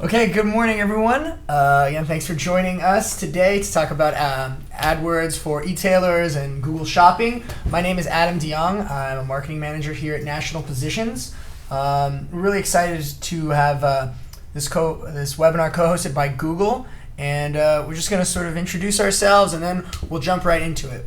Okay, good morning, everyone. Again, thanks for joining us today to talk about AdWords for e-tailers and Google Shopping. My name is Adam DeYoung. I'm a marketing manager here at National Positions. We're really excited to have this webinar co-hosted by Google, and we're just going to sort of introduce ourselves, and then we'll jump right into it.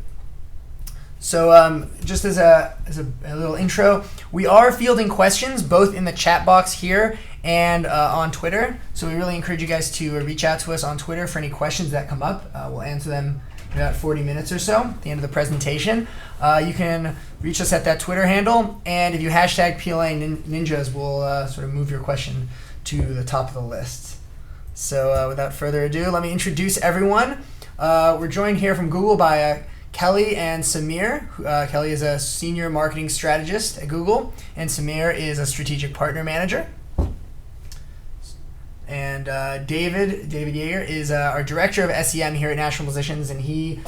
So just as a little intro, we are fielding questions both in the chat box here and on Twitter. So we really encourage you guys to reach out to us on Twitter for any questions that come up. We'll answer them in about 40 minutes or so at the end of the presentation. You can reach us at that Twitter handle, and if you hashtag PLA Ninjas, we'll sort of move your question to the top of the list. So without further ado, let me introduce everyone. We're joined here from Google by Kelly and Samir. Kelly is a senior marketing strategist at Google, and Samir is a strategic partner manager. And David Yeager is our director of SEM here at National Positions, and he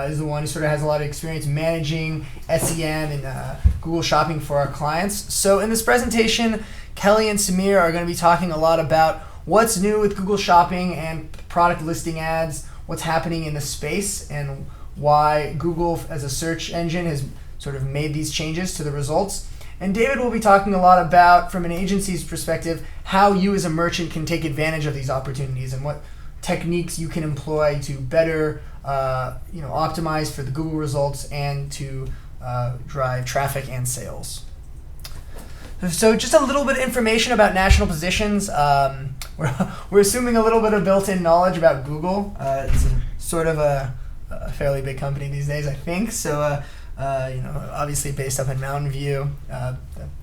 is the one who sort of has a lot of experience managing SEM and Google Shopping for our clients. So in this presentation, Kelly and Samir are going to be talking a lot about what's new with Google Shopping and product listing ads, what's happening in the space, and why Google as a search engine has sort of made these changes to the results. And David will be talking a lot about, from an agency's perspective, how you as a merchant can take advantage of these opportunities and what techniques you can employ to better optimize for the Google results and to drive traffic and sales. So just a little bit of information about National Positions. We're assuming a little bit of built-in knowledge about Google. It's sort of a fairly big company these days, I think. So, obviously based up in Mountain View, the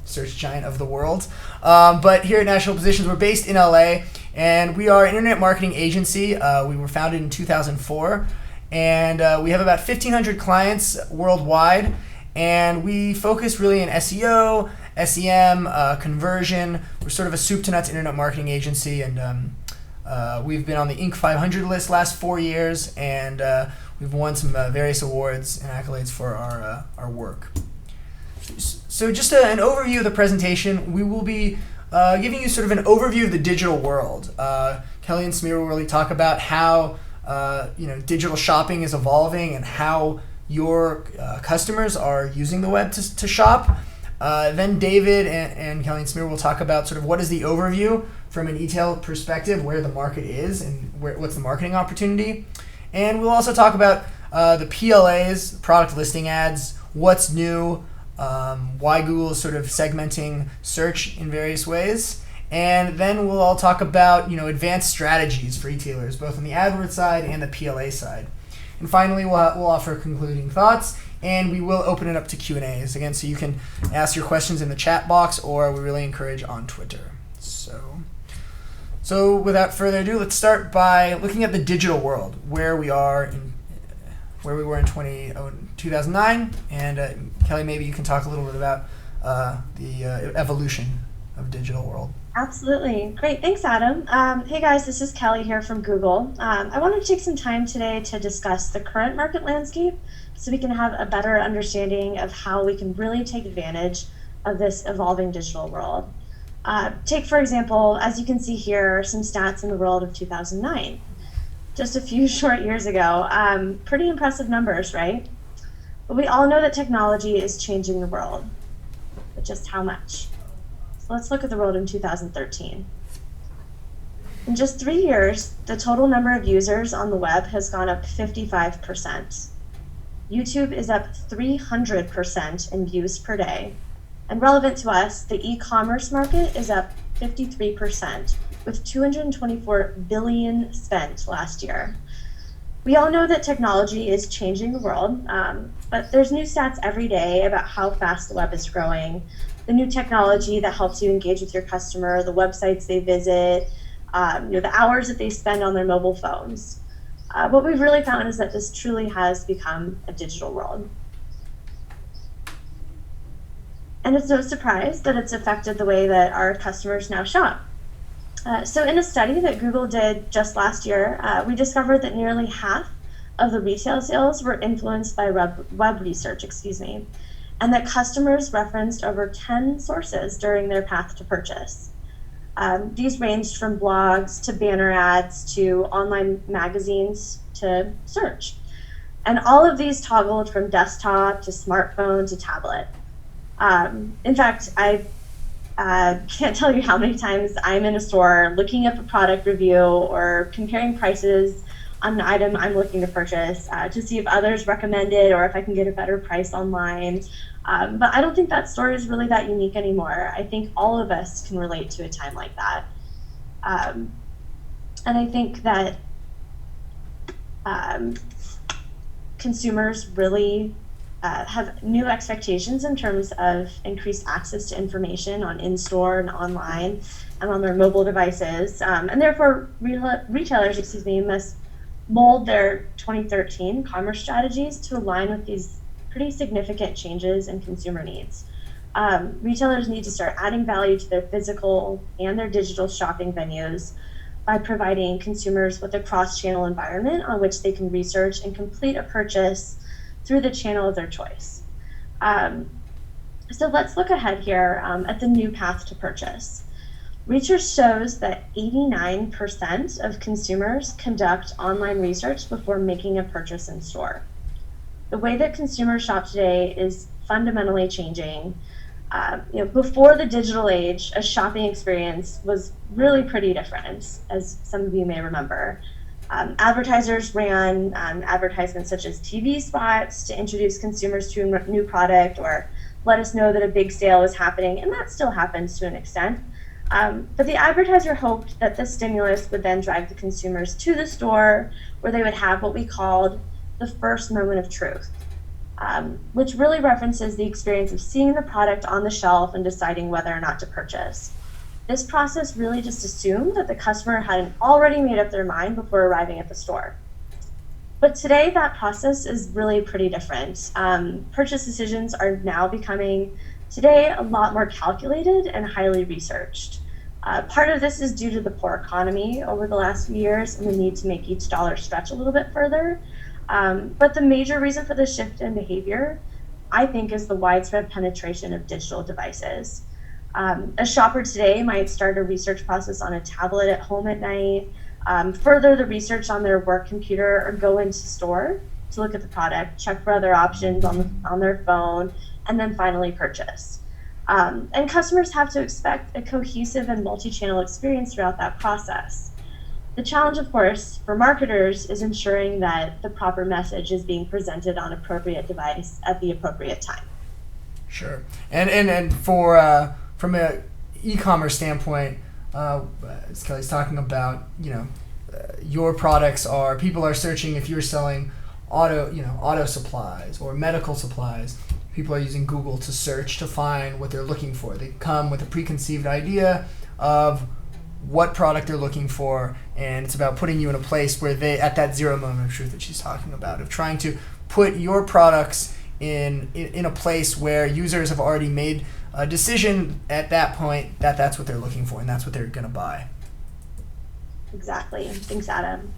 search giant of the world. But here at National Positions, we're based in LA, and we are an internet marketing agency. We were founded in 2004, and we have about 1,500 clients worldwide, and we focus really in SEO, SEM, conversion. We're sort of a soup to nuts internet marketing agency, and we've been on the Inc. 500 list last 4 years, and we've won some various awards and accolades for our work. So just an overview of the presentation, we will be giving you sort of an overview of the digital world. Kelly and Samir will really talk about how digital shopping is evolving and how your customers are using the web to shop. Then David and Kelly and Samir will talk about sort of what is the overview from an e-tail perspective, where the market is and what's the marketing opportunity. And we'll also talk about the PLAs, product listing ads, what's new, why Google is sort of segmenting search in various ways. And then we'll all talk about advanced strategies for e-tailers, both on the AdWords side and the PLA side. And finally, we'll offer concluding thoughts, and we will open it up to Q&As, again, so you can ask your questions in the chat box, or we really encourage on Twitter. So without further ado, let's start by looking at the digital world, where we were in 2009. And Kelly, maybe you can talk a little bit about the evolution of digital world. Absolutely. Great. Thanks, Adam. Hey, guys, this is Kelly here from Google. I wanted to take some time today to discuss the current market landscape so we can have a better understanding of how we can really take advantage of this evolving digital world. Take, for example, as you can see here, some stats in the world of 2009. Just a few short years ago. Pretty impressive numbers, right? But we all know that technology is changing the world. But just how much? So let's look at the world in 2013. In just 3 years, the total number of users on the web has gone up 55%. YouTube is up 300% in views per day. And relevant to us, the e-commerce market is up 53%, with $224 billion spent last year. We all know that technology is changing the world, but there's new stats every day about how fast the web is growing, the new technology that helps you engage with your customer, the websites they visit, the hours that they spend on their mobile phones. What we've really found is that this truly has become a digital world. And it's no surprise that it's affected the way that our customers now shop. So in a study that Google did just last year, we discovered that nearly half of the retail sales were influenced by web research, and that customers referenced over 10 sources during their path to purchase. These ranged from blogs to banner ads to online magazines to search. And all of these toggled from desktop to smartphone to tablet. In fact, I can't tell you how many times I'm in a store looking up a product review or comparing prices on an item I'm looking to purchase to see if others recommend it or if I can get a better price online. But I don't think that story is really that unique anymore. I think all of us can relate to a time like that. And I think that consumers really have new expectations in terms of increased access to information on in-store and online and on their mobile devices. And therefore, retailers, must mold their 2013 commerce strategies to align with these pretty significant changes in consumer needs. Retailers need to start adding value to their physical and their digital shopping venues by providing consumers with a cross-channel environment on which they can research and complete a purchase through the channel of their choice. So let's look ahead here at the new path to purchase. Research shows that 89% of consumers conduct online research before making a purchase in store. The way that consumers shop today is fundamentally changing. Before the digital age, a shopping experience was really pretty different, as some of you may remember. Advertisers ran advertisements such as TV spots to introduce consumers to a new product or let us know that a big sale was happening, and that still happens to an extent. But the advertiser hoped that this stimulus would then drive the consumers to the store where they would have what we called the first moment of truth, which really references the experience of seeing the product on the shelf and deciding whether or not to purchase. This process really just assumed that the customer hadn't already made up their mind before arriving at the store. But today, that process is really pretty different. Purchase decisions are now becoming, today, a lot more calculated and highly researched. Part of this is due to the poor economy over the last few years and the need to make each dollar stretch a little bit further. But the major reason for this shift in behavior, I think, is the widespread penetration of digital devices. A shopper today might start a research process on a tablet at home at night, further the research on their work computer, or go into store to look at the product, check for other options on their phone, and then finally purchase. And customers have to expect a cohesive and multi-channel experience throughout that process. The challenge, of course, for marketers is ensuring that the proper message is being presented on appropriate device at the appropriate time. Sure. And for from an e-commerce standpoint, as Kelly's talking about, your products are, people are searching if you're selling auto supplies or medical supplies. People are using Google to search to find what they're looking for. They come with a preconceived idea of what product they're looking for, and it's about putting you in a place where they, at that zero moment of truth that she's talking about, of trying to put your products in a place where users have already made a decision at that point that that's what they're looking for and that's what they're going to buy. Exactly. Thanks, Adam.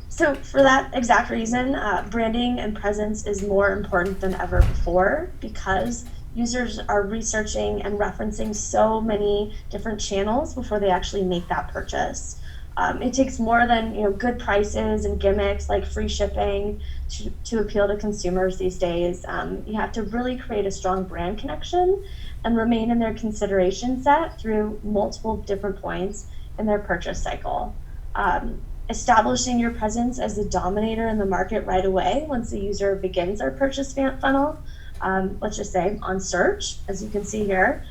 So for that exact reason, branding and presence is more important than ever before, because users are researching and referencing so many different channels before they actually make that purchase. It takes more than good prices and gimmicks like free shipping to appeal to consumers these days. You have to really create a strong brand connection and remain in their consideration set through multiple different points in their purchase cycle. Establishing your presence as the dominator in the market right away once the user begins their purchase funnel, let's just say on search, as you can see here,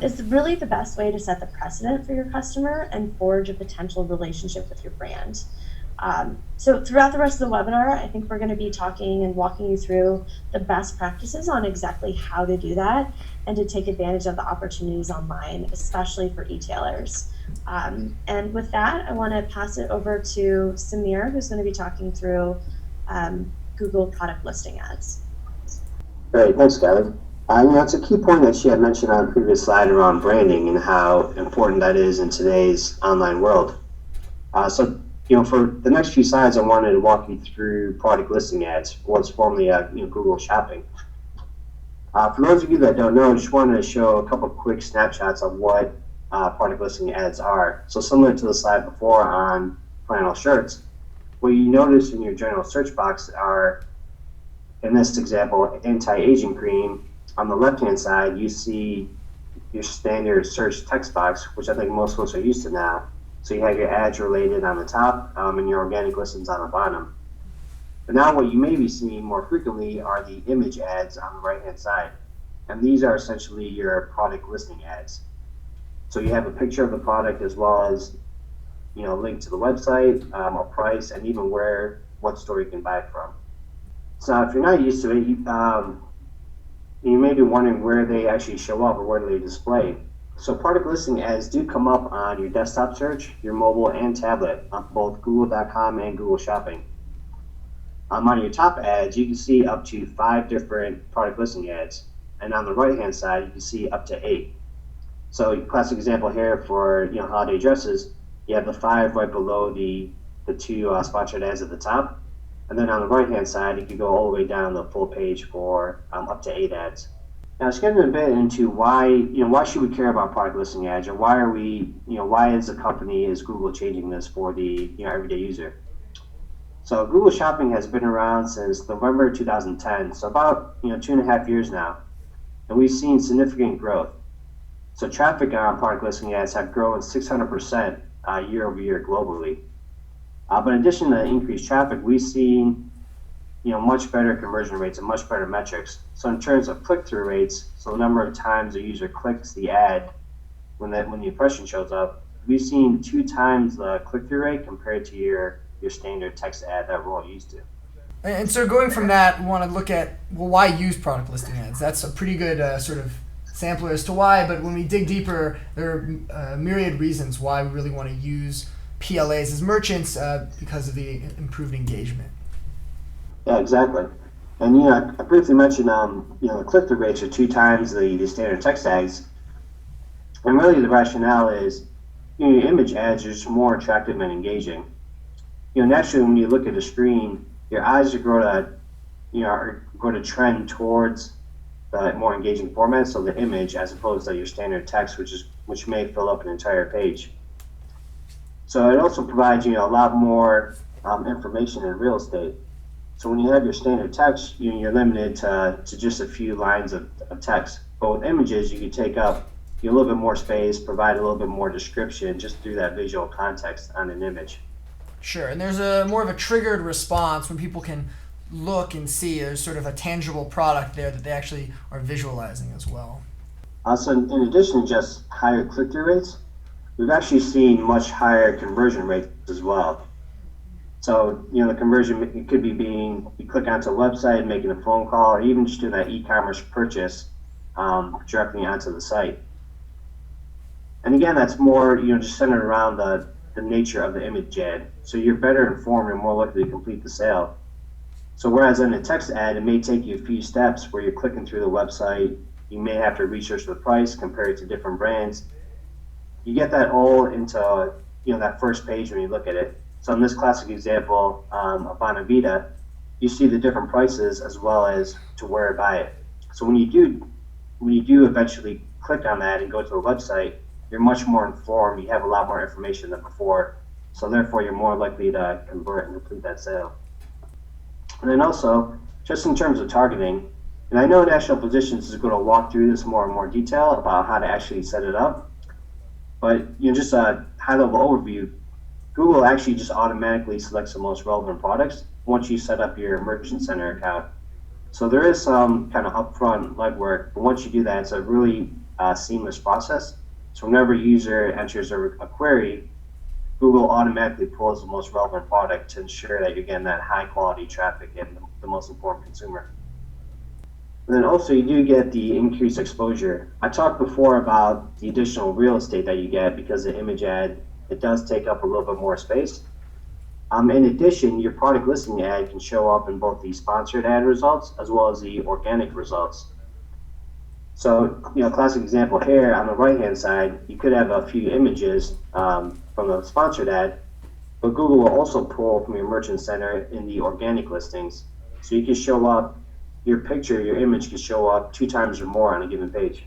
is really the best way to set the precedent for your customer and forge a potential relationship with your brand. So throughout the rest of the webinar, I think we're going to be talking and walking you through the best practices on exactly how to do that and to take advantage of the opportunities online, especially for e-tailers. And with that, I want to pass it over to Samir, who's going to be talking through Google product listing ads. Great, thanks, Kelly. It's a key point that she had mentioned on a previous slide around branding and how important that is in today's online world. So for the next few slides, I wanted to walk you through product listing ads, what's formerly Google Shopping. For those of you that don't know, I just wanted to show a couple quick snapshots of what product listing ads are. So similar to the slide before on flannel shirts, what you notice in your general search box are, in this example, anti-aging cream. On the left-hand side, you see your standard search text box, which I think most folks are used to now. So you have your ads related on the top and your organic listings on the bottom. But now what you may be seeing more frequently are the image ads on the right-hand side. And these are essentially your product listing ads. So you have a picture of the product as well as, a link to the website, a price, and even what store you can buy it from. So if you're not used to it, you may be wondering where they actually show up or where they display. So product listing ads do come up on your desktop search, your mobile and tablet on both Google.com and Google Shopping. On your top ads, you can see up to 5 different product listing ads. And on the right-hand side, you can see up to 8. So classic example here for holiday dresses, you have the 5 right below the 2 sponsored ads at the top. And then on the right-hand side, you can go all the way down the full page for up to 8 ads. Now, let's get a bit into why should we care about product listing ads, or why is Google changing this for the everyday user? So Google Shopping has been around since November 2010, so about 2.5 years now, and we've seen significant growth. So traffic on product listing ads have grown 600% year over year globally. But in addition to increased traffic, we've seen much better conversion rates and much better metrics. So in terms of click-through rates, so the number of times a user clicks the ad when the impression shows up, we've seen 2 times the click-through rate compared to your standard text ad that we're all used to. And so going from that, we want to look at, why use product listing ads? That's a pretty good sort of sampler as to why, but when we dig deeper, there are myriad reasons why we really want to use PLAs as merchants because of the improved engagement. Yeah, exactly. And I briefly mentioned the click-through rates are 2 times the standard text ads, and really the rationale is your image ads are just more attractive and engaging. Naturally, when you look at the screen, your eyes are going to trend towards the more engaging format, so the image, as opposed to your standard text, which may fill up an entire page. So it also provides a lot more information in real estate. So when you have your standard text, you're limited to just a few lines of text. But with images, you can take up a little bit more space, provide a little bit more description just through that visual context on an image. Sure, and there's more of a triggered response when people can look and see there's sort of a tangible product there that they actually are visualizing as well. So in addition to just higher click-through rates, we've actually seen much higher conversion rates as well. So, the conversion, it could be you click onto a website, making a phone call, or even just doing that e-commerce purchase directly onto the site. And again, that's more, just centered around the nature of the image ad. So you're better informed and more likely to complete the sale. So whereas in a text ad, it may take you a few steps where you're clicking through the website, you may have to research the price, compare it to different brands. You get that all into that first page when you look at it. So in this classic example of Bonavita, you see the different prices as well as to where to buy it. So when you do eventually click on that and go to a website, you're much more informed. You have a lot more information than before. So therefore, you're more likely to convert and complete that sale. And then also, just in terms of targeting, and I know National Positions is going to walk through this more and more detail about how to actually set it up. But just a high-level overview, Google actually just automatically selects the most relevant products once you set up your Merchant Center account. So there is some kind of upfront legwork, but once you do that, it's a really seamless process. So whenever a user enters a query, Google automatically pulls the most relevant product to ensure that you're getting that high-quality traffic and the most informed consumer. And then also you do get the increased exposure. I talked before about the additional real estate that you get because the image ad, it does take up a little bit more space. In addition, your product listing ad can show up in both the sponsored ad results as well as the organic results. So, classic example here on the right-hand side, you could have a few images from the sponsored ad, but Google will also pull from your Merchant Center in the organic listings. So you can show up, your image can show up 2 times or more on a given page.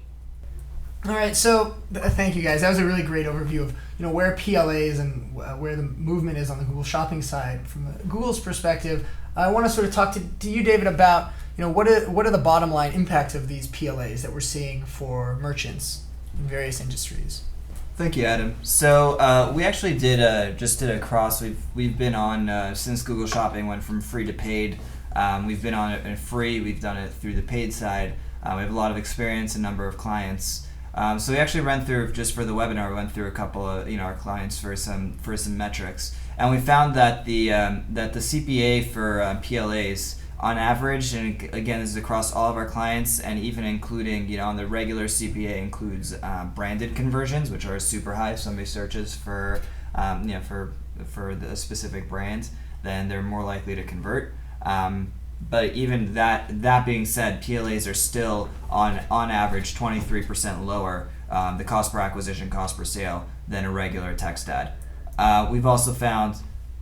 All right, so thank you guys. That was a really great overview of where PLAs and where the movement is on the Google Shopping side from Google's perspective. I want to sort of talk to you, David, about what are the bottom line impacts of these PLAs that we're seeing for merchants in various industries. Thank you, Adam. So we actually did a cross. We've been on since Google Shopping went from free to paid. We've been on it in free. We've done it through the paid side. We have a lot of experience, a number of clients. So we actually went through, just for the webinar, we went through a couple of our clients for some metrics, and we found that the CPA for PLAs on average, and again this is across all of our clients, and even including on the regular CPA includes branded conversions, which are super high. If somebody searches for for the specific brand, then they're more likely to convert. But even that being said, PLAs are still on average 23% lower, the cost per acquisition, cost per sale, than a regular text ad. We've also found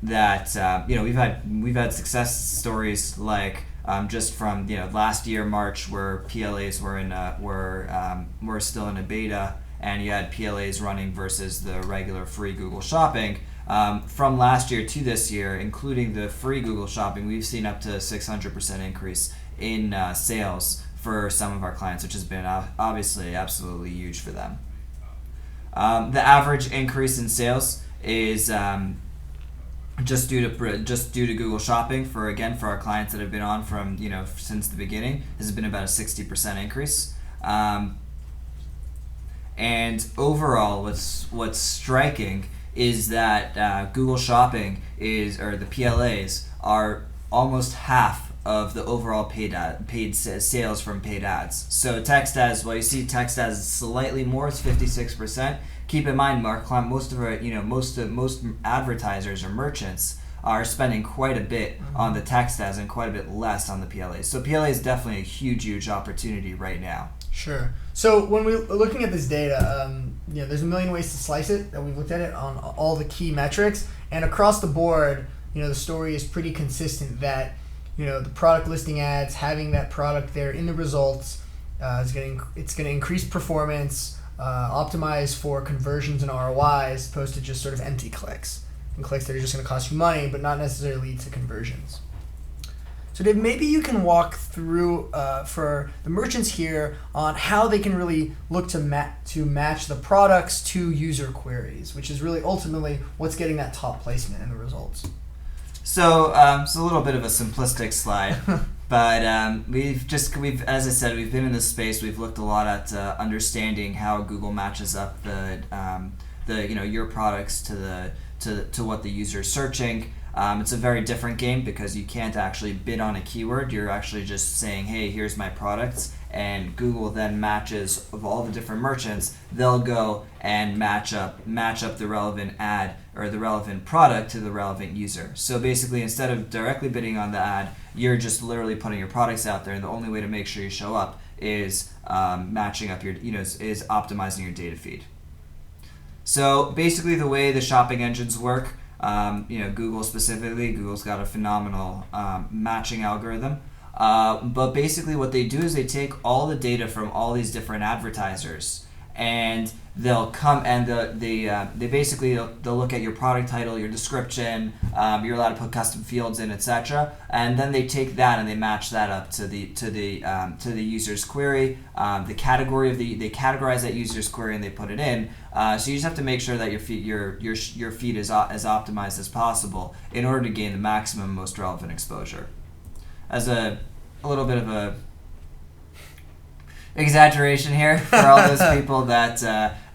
that we've had success stories like just from last year March, where PLAs were still in a beta, and you had PLAs running versus the regular free Google Shopping. From last year to this year, including the free Google Shopping, we've seen up to 600% increase in sales for some of our clients, which has been obviously absolutely huge for them. The average increase in sales is just due to Google Shopping for our clients that have been on from since the beginning. This has been about a 60% increase. And overall, what's striking is that Google Shopping or the PLAs are almost half of the overall paid sales from paid ads. So text ads, you see text ads slightly more, it's 56%. Keep in mind, most advertisers or merchants are spending quite a bit on the text ads and quite a bit less on the PLAs. So PLA is definitely a huge opportunity right now. Sure. So when we're looking at this data, there's a million ways to slice it that we've looked at it on all the key metrics, and across the board, the story is pretty consistent that the product listing ads, having that product there in the results, it's going to increase performance, optimize for conversions and ROIs, as opposed to just sort of empty clicks and clicks that are just going to cost you money but not necessarily lead to conversions. So Dave, maybe you can walk through for the merchants here on how they can really look to match the products to user queries, which is really ultimately what's getting that top placement in the results. So it's a little bit of a simplistic slide, but we've as I said, we've been in this space. We've looked a lot at understanding how Google matches up your products to what the user is searching. It's a very different game because you can't actually bid on a keyword. You're actually just saying, hey, here's my products, and Google then matches of all the different merchants. They'll go and match up the relevant ad or the relevant product to the relevant user. So basically, instead of directly bidding on the ad, you're just literally putting your products out there, and the only way to make sure you show up is matching up is optimizing your data feed. So basically, the way the shopping engines work. Google specifically, Google's got a phenomenal matching algorithm. But basically what they do is they take all the data from all these different advertisers, and they'll come and they'll look at your product title, your description, you're allowed to put custom fields in, etc. And then they take that and they match that up to the user's query, the category they categorize that user's query and they put it in. So you just have to make sure that your feed is as optimized as possible in order to gain the maximum, most relevant exposure. As a little bit of a exaggeration here for all those people that a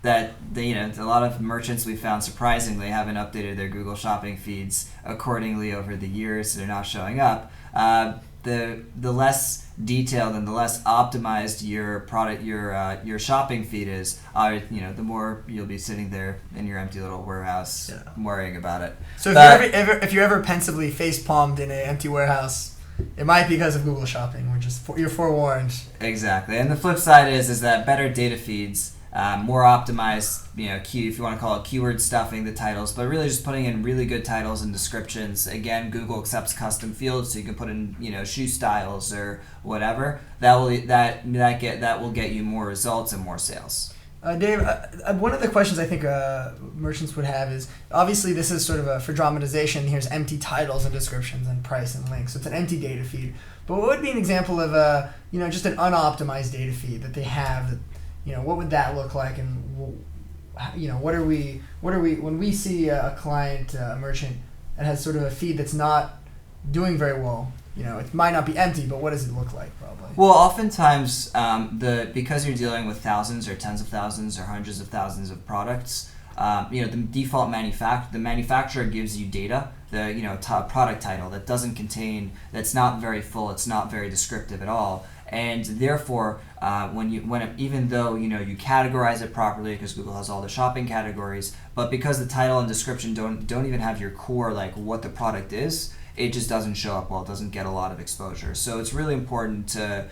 lot of merchants we found surprisingly haven't updated their Google Shopping feeds accordingly over the years. They're not showing up. The less detailed and the less optimized your shopping feed is, the more you'll be sitting there in your empty little warehouse worrying about it. So if you're ever pensively face palmed in an empty warehouse, it might be because of Google Shopping. You're forewarned. Exactly, and the flip side is that better data feeds, more optimized, if you want to call it keyword stuffing the titles, but really just putting in really good titles and descriptions. Again, Google accepts custom fields, so you can put in shoe styles or whatever. That will get you more results and more sales. Dave, one of the questions I think merchants would have is, obviously this is sort of for dramatization, here's empty titles and descriptions and price and links, so it's an empty data feed. But what would be an example of just an unoptimized data feed that they have, that, what would that look like, and what are we when we see a client, a merchant that has sort of a feed that's not doing very well, it might not be empty, but what does it look like probably? Well, oftentimes, because you're dealing with thousands or tens of thousands or hundreds of thousands of products, the default the manufacturer gives you data, the product title that's not very full, it's not very descriptive at all, and therefore, even though you categorize it properly because Google has all the shopping categories, but because the title and description don't even have your core, like what the product is, it just doesn't show up well. It doesn't get a lot of exposure. So it's really important to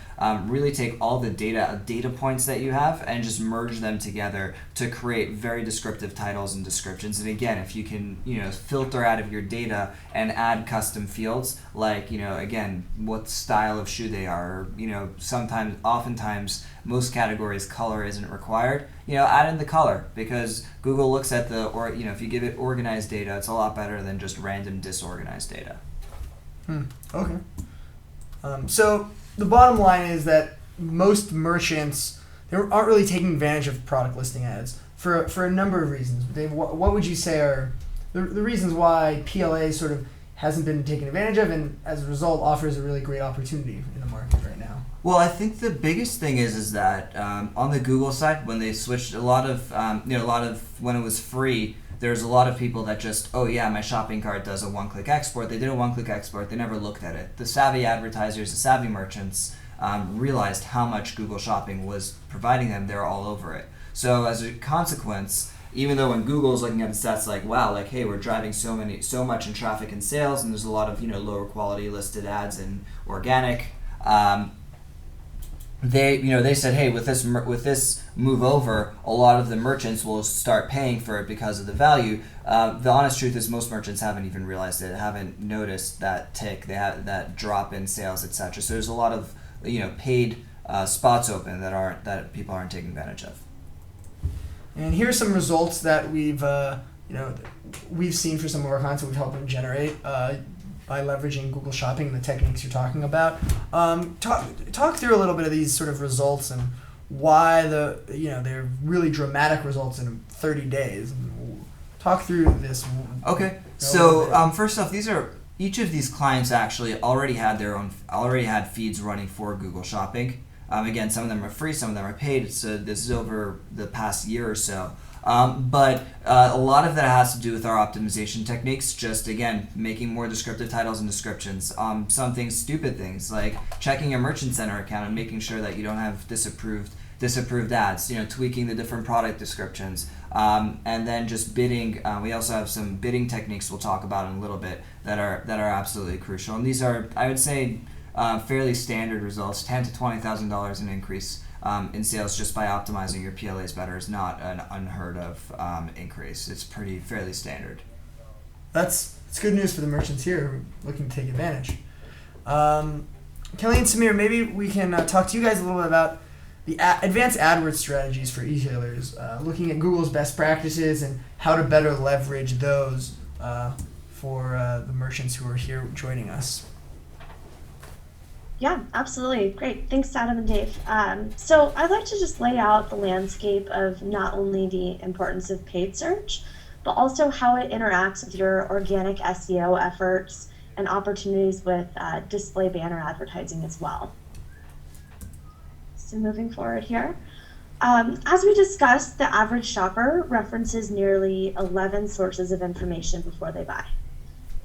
really take all the data points that you have and just merge them together to create very descriptive titles and descriptions. And again, if you can filter out of your data and add custom fields like again what style of shoe they are, or oftentimes most categories color isn't required. Add in the color, because Google looks at if you give it organized data, it's a lot better than just random disorganized data. Okay. So the bottom line is that most merchants, they aren't really taking advantage of product listing ads for a number of reasons. Dave, what would you say are the reasons why PLA sort of hasn't been taken advantage of, and as a result offers a really great opportunity in the market right now? Well, I think the biggest thing is that on the Google side, when they switched a lot of when it was free, there's a lot of people that just, oh yeah, my shopping cart does a one-click export. They did a one-click export. They never looked at it. The savvy advertisers, the savvy merchants realized how much Google Shopping was providing them. They're all over it. So as a consequence, even though when Google's looking at the stats like, wow, like, hey, we're driving so much in traffic and sales, and there's a lot of lower quality listed ads and organic. They said, hey, with this move over, a lot of the merchants will start paying for it because of the value. The honest truth is most merchants haven't even realized it, haven't noticed that tick, they have that drop in sales, etc. So there's a lot of paid spots open that people aren't taking advantage of. And here are some results that we've seen for some of our clients that we've helped them generate by leveraging Google Shopping and the techniques you're talking about. Talk through a little bit of these sort of results and why they're really dramatic results in 30 days. Talk through this. Okay. So first off, each of these clients actually already had feeds running for Google Shopping. Again, some of them are free, some of them are paid. So this is over the past year or so. But a lot of that has to do with our optimization techniques, just again making more descriptive titles and descriptions. Some things, stupid things like checking your Merchant Center account and making sure that you don't have disapproved ads, tweaking the different product descriptions, and then just bidding. We also have some bidding techniques we'll talk about in a little bit that are absolutely crucial, and these are, I would say, fairly standard results. $10,000 to $20,000 in increase in sales just by optimizing your PLAs better is not an unheard of increase. It's fairly standard. That's good news for the merchants here who are looking to take advantage. Kelly and Samir, maybe we can talk to you guys a little bit about the advanced AdWords strategies for e-tailers, looking at Google's best practices and how to better leverage those for the merchants who are here joining us. Yeah, absolutely. Great. Thanks, Adam and Dave. So I'd like to just lay out the landscape of not only the importance of paid search, but also how it interacts with your organic SEO efforts and opportunities with display banner advertising as well. So moving forward here. As we discussed, the average shopper references nearly 11 sources of information before they buy.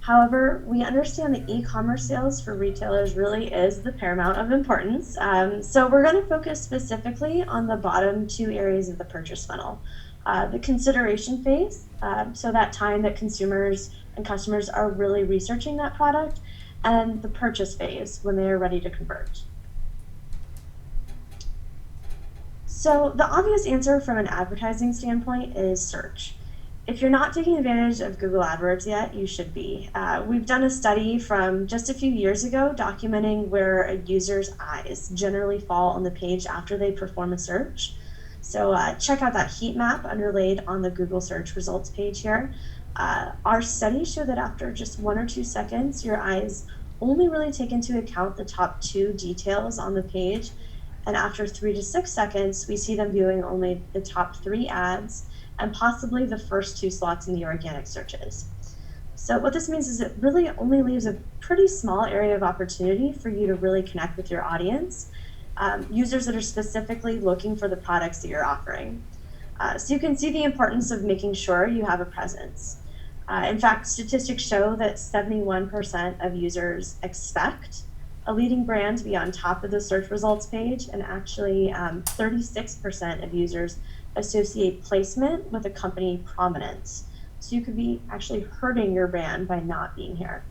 However, we understand that e-commerce sales for retailers really is the paramount of importance. So we're going to focus specifically on the bottom two areas of the purchase funnel. The consideration phase, so that time that consumers and customers are really researching that product, and the purchase phase when they are ready to convert. So the obvious answer from an advertising standpoint is search. If you're not taking advantage of Google AdWords yet, you should be. We've done a study from just a few years ago documenting where a user's eyes generally fall on the page after they perform a search. So check out that heat map underlaid on the Google search results page here. Our studies show that after just 1 or 2 seconds, your eyes only really take into account the top 2 details on the page. And after 3 to 6 seconds, we see them viewing only the top 3 ads and possibly the first 2 slots in the organic searches. So what this means is it really only leaves a pretty small area of opportunity for you to really connect with your audience, users that are specifically looking for the products that you're offering. So you can see the importance of making sure you have a presence. In fact, statistics show that 71% of users expect a leading brand to be on top of the search results page, and actually 36% of users associate placement with a company prominence. So you could be actually hurting your brand by not being here.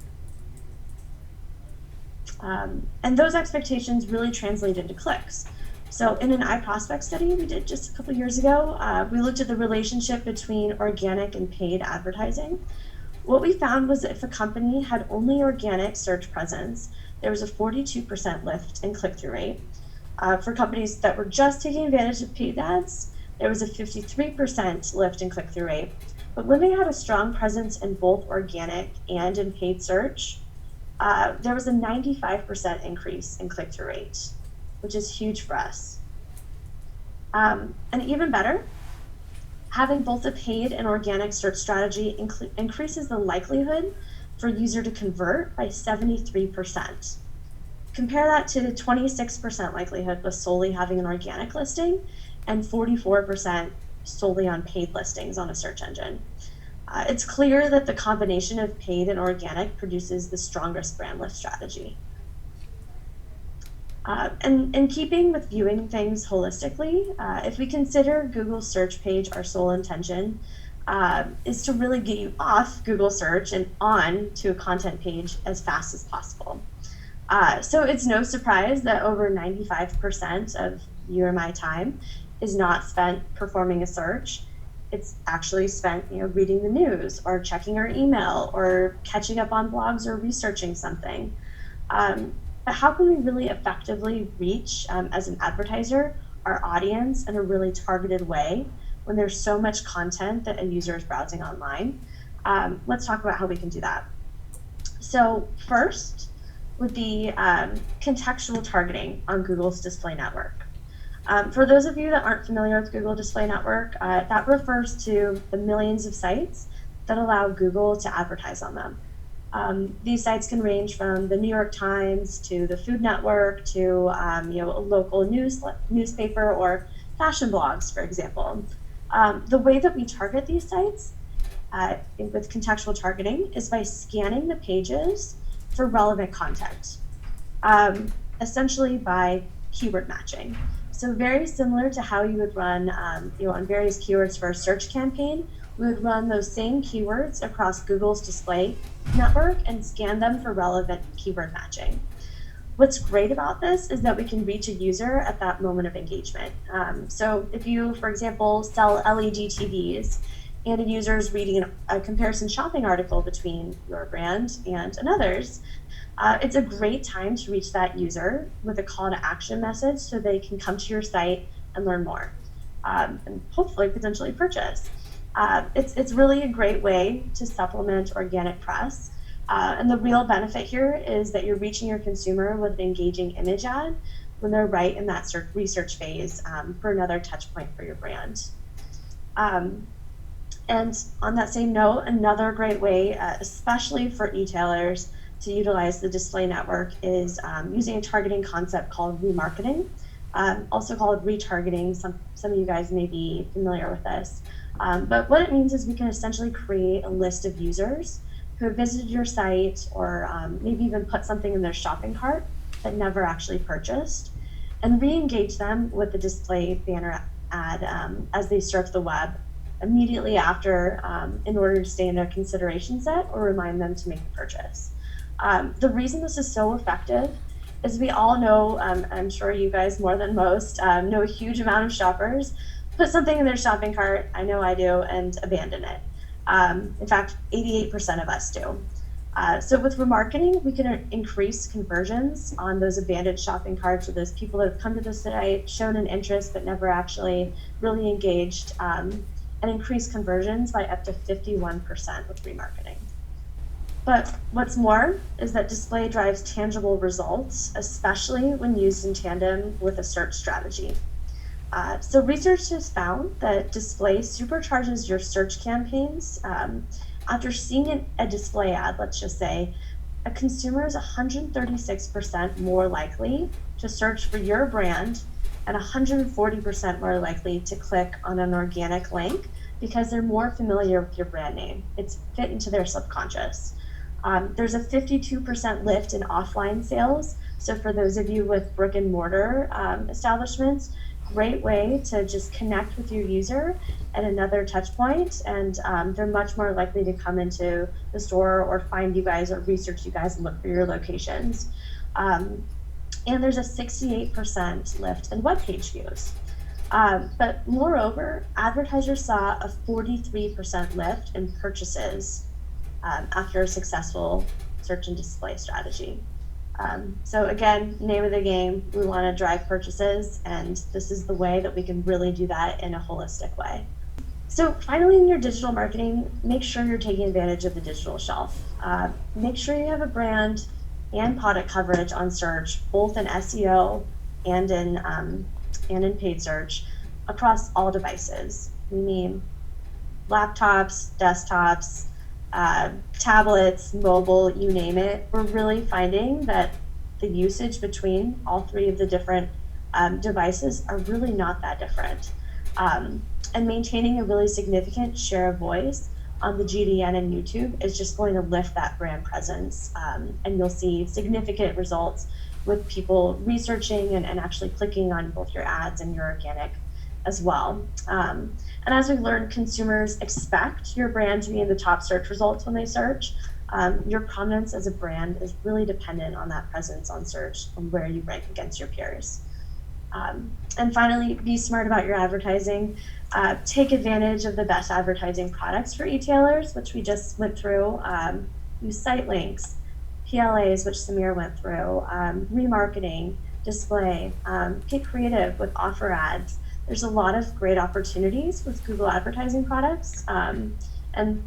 And those expectations really translate into clicks. So in an iProspect study we did just a couple years ago, we looked at the relationship between organic and paid advertising. What we found was that if a company had only organic search presence, there was a 42% lift in click-through rate. For companies that were just taking advantage of paid ads, there was a 53% lift in click-through rate. But when they had a strong presence in both organic and in paid search, there was a 95% increase in click-through rate, which is huge for us. And even better, having both a paid and organic search strategy increases the likelihood for a user to convert by 73%. Compare that to the 26% likelihood with solely having an organic listing and 44% solely on paid listings on a search engine. It's clear that the combination of paid and organic produces the strongest brand lift strategy. And in keeping with viewing things holistically, if we consider Google's search page our sole intention is to really get you off Google search and on to a content page as fast as possible. So it's no surprise that over 95% of your my time is not spent performing a search. It's actually spent, reading the news or checking our email or catching up on blogs or researching something. But how can we really effectively reach, as an advertiser, our audience in a really targeted way when there's so much content that a user is browsing online? Let's talk about how we can do that. So first would be contextual targeting on Google's display network. For those of you that aren't familiar with Google Display Network, that refers to the millions of sites that allow Google to advertise on them. These sites can range from the New York Times to the Food Network to a local newspaper or fashion blogs, for example. The way that we target these sites with contextual targeting is by scanning the pages for relevant content, essentially by keyword matching. So very similar to how you would run on various keywords for a search campaign, we would run those same keywords across Google's display network and scan them for relevant keyword matching. What's great about this is that we can reach a user at that moment of engagement. So if you, for example, sell LED TVs and a user is reading a comparison shopping article between your brand and another's, it's a great time to reach that user with a call to action message so they can come to your site and learn more and hopefully potentially purchase. It's really a great way to supplement organic press. And the real benefit here is that you're reaching your consumer with an engaging image ad when they're right in that research phase for another touch point for your brand. And on that same note, another great way, especially for e-tailers, to utilize the display network is using a targeting concept called remarketing, also called retargeting. Some of you guys may be familiar with this. But what it means is we can essentially create a list of users who have visited your site or maybe even put something in their shopping cart that never actually purchased, and re-engage them with the display banner ad as they surf the web immediately after in order to stay in their consideration set or remind them to make the purchase. The reason this is so effective is we all know, I'm sure you guys more than most, know a huge amount of shoppers put something in their shopping cart, I know I do, and abandon it. In fact, 88% of us do. So with remarketing, we can increase conversions on those abandoned shopping carts or those people that have come to the site, shown an interest but never actually really engaged, and increase conversions by up to 51% with remarketing. But what's more is that display drives tangible results, especially when used in tandem with a search strategy. So research has found that display supercharges your search campaigns. After seeing a display ad, let's just say, a consumer is 136% more likely to search for your brand and 140% more likely to click on an organic link because they're more familiar with your brand name. It's fit into their subconscious. There's a 52% lift in offline sales. So for those of you with brick and mortar establishments, great way to just connect with your user at another touch point, and they're much more likely to come into the store or find you guys or research you guys and look for your locations. And there's a 68% lift in web page views. But moreover, advertisers saw a 43% lift in purchases after a successful search and display strategy. So again, name of the game, we want to drive purchases, and this is the way that we can really do that in a holistic way. So finally, in your digital marketing, make sure you're taking advantage of the digital shelf. Make sure you have a brand and product coverage on search, both in SEO and in paid search across all devices. We mean laptops, desktops, tablets, mobile, you name it. We're really finding that the usage between all three of the different devices are really not that different. And maintaining a really significant share of voice on the GDN and YouTube is just going to lift that brand presence. And you'll see significant results with people researching and actually clicking on both your ads and your organic as well. And as we learned, consumers expect your brand to be in the top search results when they search. Your prominence as a brand is really dependent on that presence on search and where you rank against your peers. And finally, be smart about your advertising. Take advantage of the best advertising products for e-tailers, which we just went through. Use site links, PLAs, which Samir went through, remarketing, display, get creative with offer ads. There's a lot of great opportunities with Google advertising products. And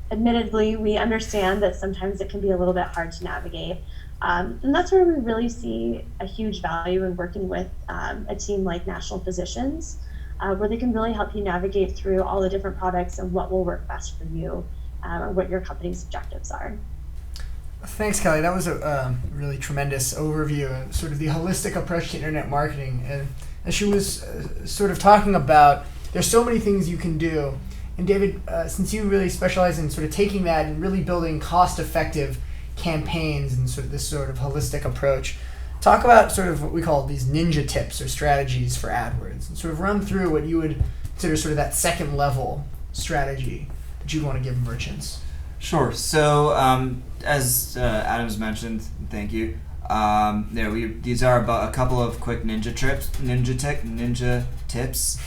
admittedly, we understand that sometimes it can be a little bit hard to navigate. And that's where we really see a huge value in working with a team like National Physicians, where they can really help you navigate through all the different products and what will work best for you or what your company's objectives are. Thanks, Kelly. That was a really tremendous overview of sort of the holistic approach to internet marketing. And as she was sort of talking about, there's so many things you can do. And David, since you really specialize in sort of taking that and really building cost-effective campaigns and sort of this sort of holistic approach, talk about sort of what we call these ninja tips or strategies for AdWords, and sort of run through what you would consider sort of that second level strategy that you want to give merchants. Sure. So as Adam's mentioned, thank you. These are about a couple of quick ninja tips.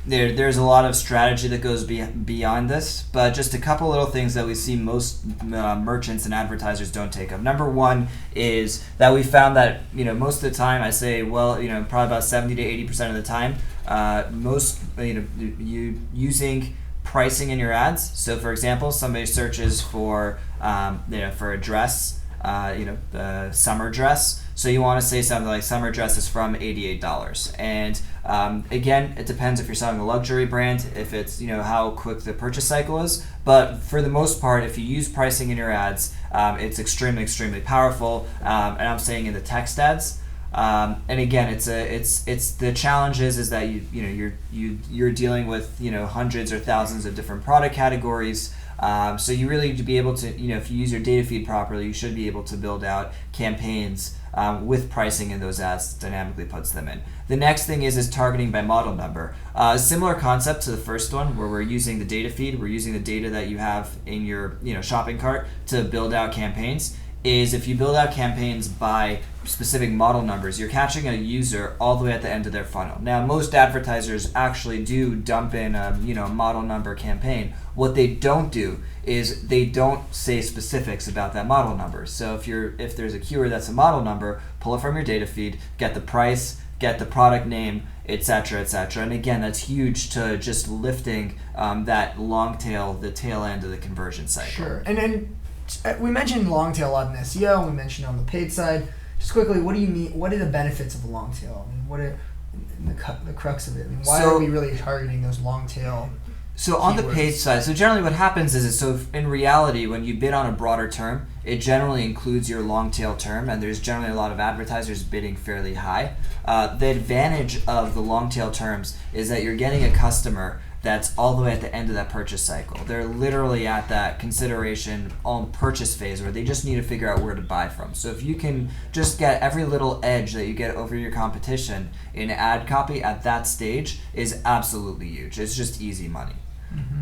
There's a lot of strategy that goes beyond this, but just a couple little things that we see most merchants and advertisers don't take up. Number one is that we found that most of the time, I say probably about 70 to 80% of the time, most you using pricing in your ads. So for example, somebody searches for for a dress, the summer dress. So you want to say something like summer dress is from $88. And again, it depends if you're selling a luxury brand, if it's how quick the purchase cycle is. But for the most part, if you use pricing in your ads, it's extremely, extremely powerful. And I'm saying in the text ads. And again, it's the challenge is that you're dealing with hundreds or thousands of different product categories. So you really need to be able to if you use your data feed properly, you should be able to build out campaigns with pricing in those ads dynamically puts them in. The next thing is targeting by model number. Similar concept to the first one, where we're using the data feed, we're using the data that you have in your shopping cart to build out campaigns. is if you build out campaigns by specific model numbers, you're catching a user all the way at the end of their funnel. Now, most advertisers actually do dump in a model number campaign. What they don't do is they don't say specifics about that model number. So if there's a keyword that's a model number, pull it from your data feed, get the price, get the product name, etc., etc. And again, that's huge to just lifting that long tail, the tail end of the conversion cycle. Sure. And we mentioned long tail a lot in SEO. We mentioned on the paid side. Just quickly, what do you mean? What are the benefits of a long tail? I mean, what are the crux of it? I mean, why are we really targeting those long tail? So on the paid side, so generally what happens is, in reality, when you bid on a broader term, it generally includes your long tail term, and there's generally a lot of advertisers bidding fairly high. The advantage of the long tail terms is that you're getting a customer that's all the way at the end of that purchase cycle. They're literally at that consideration on purchase phase where they just need to figure out where to buy from. So if you can just get every little edge that you get over your competition in ad copy at that stage is absolutely huge. It's just easy money. Mm-hmm.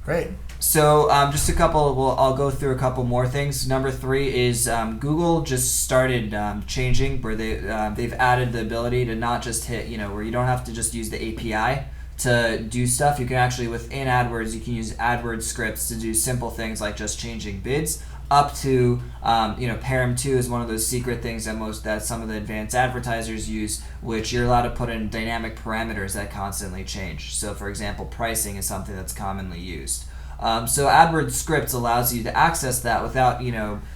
Great. So just a couple, I'll go through a couple more things. Number 3 is Google just started changing where they've added the ability to not just hit, where you don't have to just use the API to do stuff. You can actually, within AdWords, you can use AdWords scripts to do simple things like just changing bids, up to param 2 is one of those secret things that some of the advanced advertisers use, which you're allowed to put in dynamic parameters that constantly change. So for example, pricing is something that's commonly used. So AdWords scripts allows you to access that without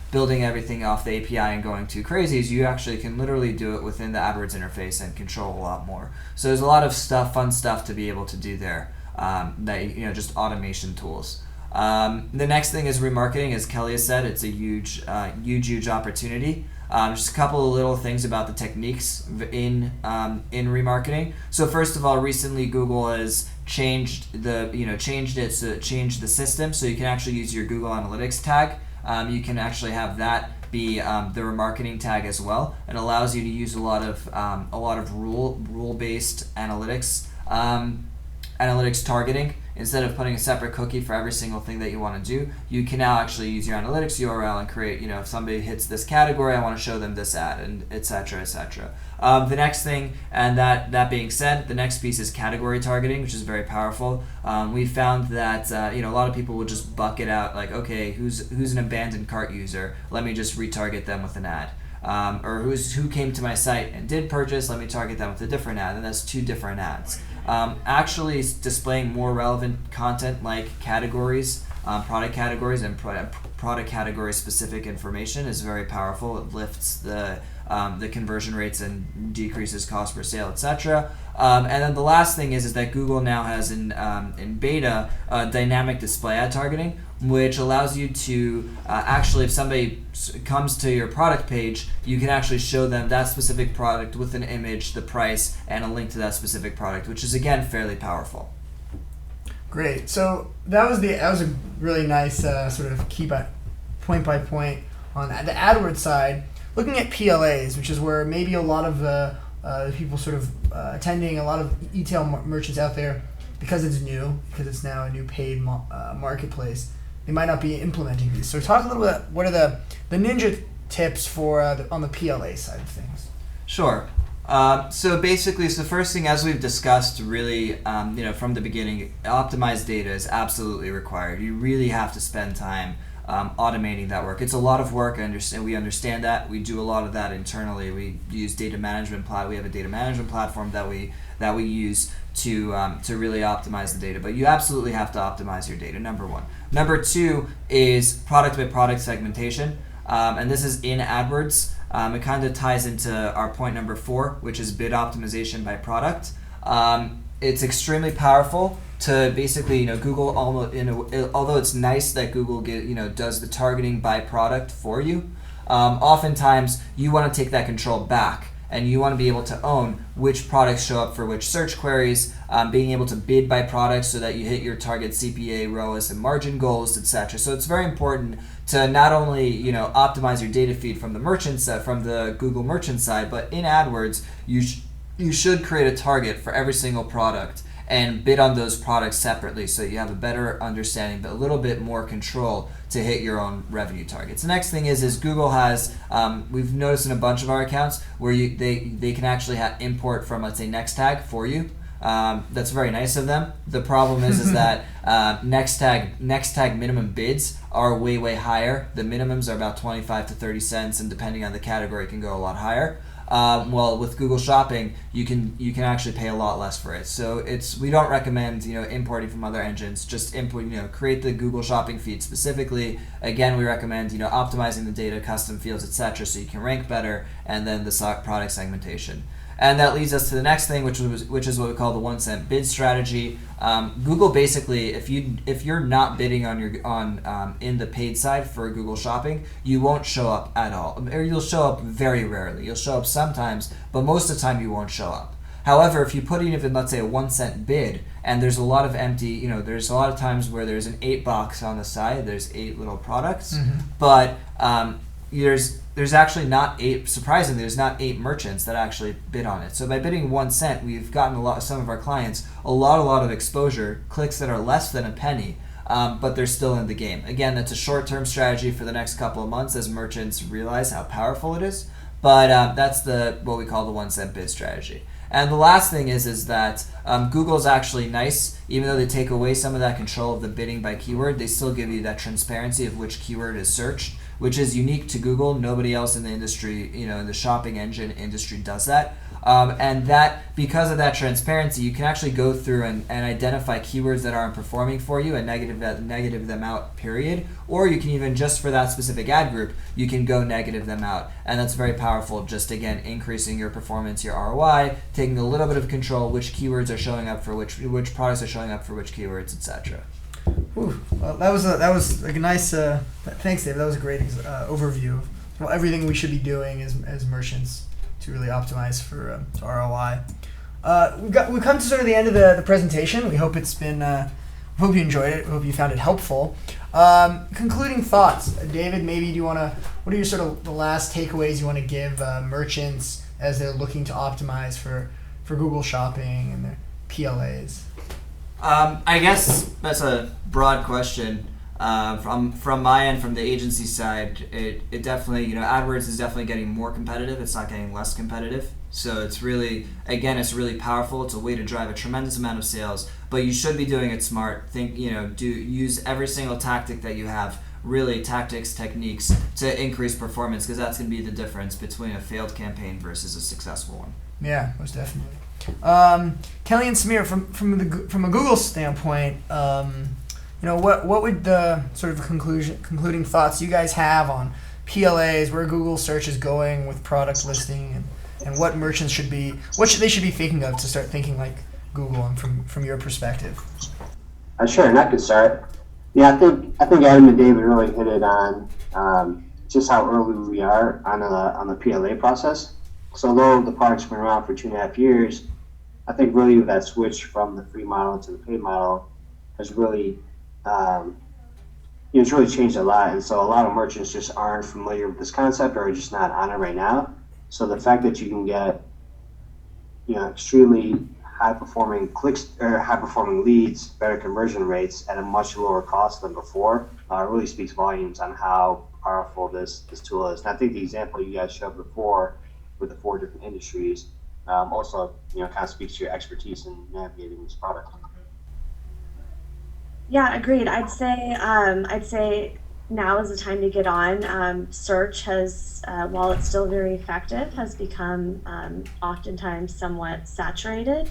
building everything off the API and going too crazy. You actually can literally do it within the AdWords interface and control a lot more. So there's a lot of fun stuff to be able to do there. Just automation tools. The next thing is remarketing. As Kelly has said, it's a huge opportunity. Just a couple of little things about the techniques in remarketing. So first of all, recently Google has changed the system, so you can actually use your Google Analytics tag. You can actually have that be the remarketing tag as well. It allows you to use a lot of rule-based analytics targeting. Instead of putting a separate cookie for every single thing that you want to do, you can now actually use your analytics URL and create, if somebody hits this category, I want to show them this ad, and etc., etc. The next thing, and that being said, the next piece is category targeting, which is very powerful. We found that a lot of people will just bucket out like, okay, who's an abandoned cart user? Let me just retarget them with an ad. Or who came to my site and did purchase, let me target them with a different ad, and that's 2 different ads. Actually displaying more relevant content like categories, product categories, and product category specific information is very powerful. It lifts the conversion rates and decreases cost per sale, etc. And then the last thing is that Google now has in beta dynamic display ad targeting, which allows you to actually, if somebody comes to your product page, you can actually show them that specific product with an image, the price, and a link to that specific product, which is again fairly powerful. Great. So that was a really nice sort of point by point on the AdWords side. Looking at PLAs, which is where maybe a lot of the people sort of attending, a lot of e-tail merchants out there, because it's new, because it's now a new paid marketplace, they might not be implementing these. So talk a little bit, what are the ninja tips for on the PLA side of things? Sure. So basically, the first thing, as we've discussed, really, from the beginning, optimized data is absolutely required. You really have to spend time automating that work. It's a lot of work. We understand that. We do a lot of that internally. We use data management We have a data management platform that we use to really optimize the data. But you absolutely have to optimize your data. Number 1. Number 2 is product by product segmentation, and this is in AdWords. It kind of ties into our point number 4, which is bid optimization by product. It's extremely powerful to basically, Google, although it's nice that Google does the targeting by product for you, oftentimes you want to take that control back, and you want to be able to own which products show up for which search queries, being able to bid by product so that you hit your target CPA, ROAS, and margin goals, etc. So it's very important to not only optimize your data feed from the merchant side, from the Google merchant side, but in AdWords you should create a target for every single product and bid on those products separately so you have a better understanding, but a little bit more control to hit your own revenue targets. The next thing is Google has, we've noticed in a bunch of our accounts where they can actually import from, let's say, Nextag for you. That's very nice of them. The problem is that Nextag minimum bids are way higher. The minimums are about 25 to 30 cents, and depending on the category, it can go a lot higher. Well, with Google Shopping, you can actually pay a lot less for it. So we don't recommend importing from other engines. Just create the Google Shopping feed specifically. Again, we recommend optimizing the data, custom fields, etc., so you can rank better, and then the product segmentation. And that leads us to the next thing, which is what we call the 1 cent bid strategy. Google basically, if you're not bidding in the paid side for Google Shopping, you won't show up at all, or you'll show up very rarely. You'll show up sometimes, but most of the time you won't show up. However, if you put in even, let's say, a 1 cent bid, and there's a lot of empty, there's a lot of times where there's an 8 box on the side, there's 8 little products, but there's actually not 8, surprisingly, there's not 8 merchants that actually bid on it. So by bidding 1 cent, we've gotten some of our clients a lot of exposure, clicks that are less than a penny, but they're still in the game. Again, that's a short-term strategy for the next couple of months as merchants realize how powerful it is, but that's what we call the 1 cent bid strategy. And the last thing is that Google's actually nice. Even though they take away some of that control of the bidding by keyword, they still give you that transparency of which keyword is searched, which is unique to Google. Nobody else in the industry, in the shopping engine industry does that. And that, because of that transparency, you can actually go through and identify keywords that aren't performing for you and negative them out, period. Or you can even, just for that specific ad group, you can go negative them out. And that's very powerful, just again, increasing your performance, your ROI, taking a little bit of control, which keywords are showing up for which products are showing up for which keywords, etc. Ooh, well, that was like a nice. Thanks, David. That was a great overview of everything we should be doing as merchants to really optimize for ROI. We've come to sort of the end of the presentation. We hope it's been. Hope you enjoyed it. Hope you found it helpful. Concluding thoughts, David. Maybe what are your sort of the last takeaways you want to give merchants as they're looking to optimize for Google Shopping and their PLAs? I guess that's a broad question. From my end, from the agency side, it definitely, AdWords is definitely getting more competitive. It's not getting less competitive. So it's really powerful. It's a way to drive a tremendous amount of sales, but you should be doing it smart. Use every single tactic that you have, really techniques to increase performance, because that's going to be the difference between a failed campaign versus a successful one. Yeah, most definitely. Kelly and Samir, from a Google standpoint, what would the sort of concluding thoughts you guys have on PLAs, where Google search is going with product listing, and what merchants should be thinking of to start thinking like Google, and from your perspective? Sure, and I could start. Yeah, I think Adam and David really hit it on just how early we are on the PLA process. So although the product's been around for 2.5 years, I think really that switch from the free model to the paid model has really, it's really changed a lot. And so a lot of merchants just aren't familiar with this concept or are just not on it right now. So the fact that you can get, extremely high-performing clicks or high-performing leads, better conversion rates at a much lower cost than before, really speaks volumes on how powerful this tool is. And I think the example you guys showed before with the 4 different industries also kind of speaks to your expertise in navigating this product. Yeah, agreed. I'd say now is the time to get on. Search has, while it's still very effective, has become oftentimes somewhat saturated.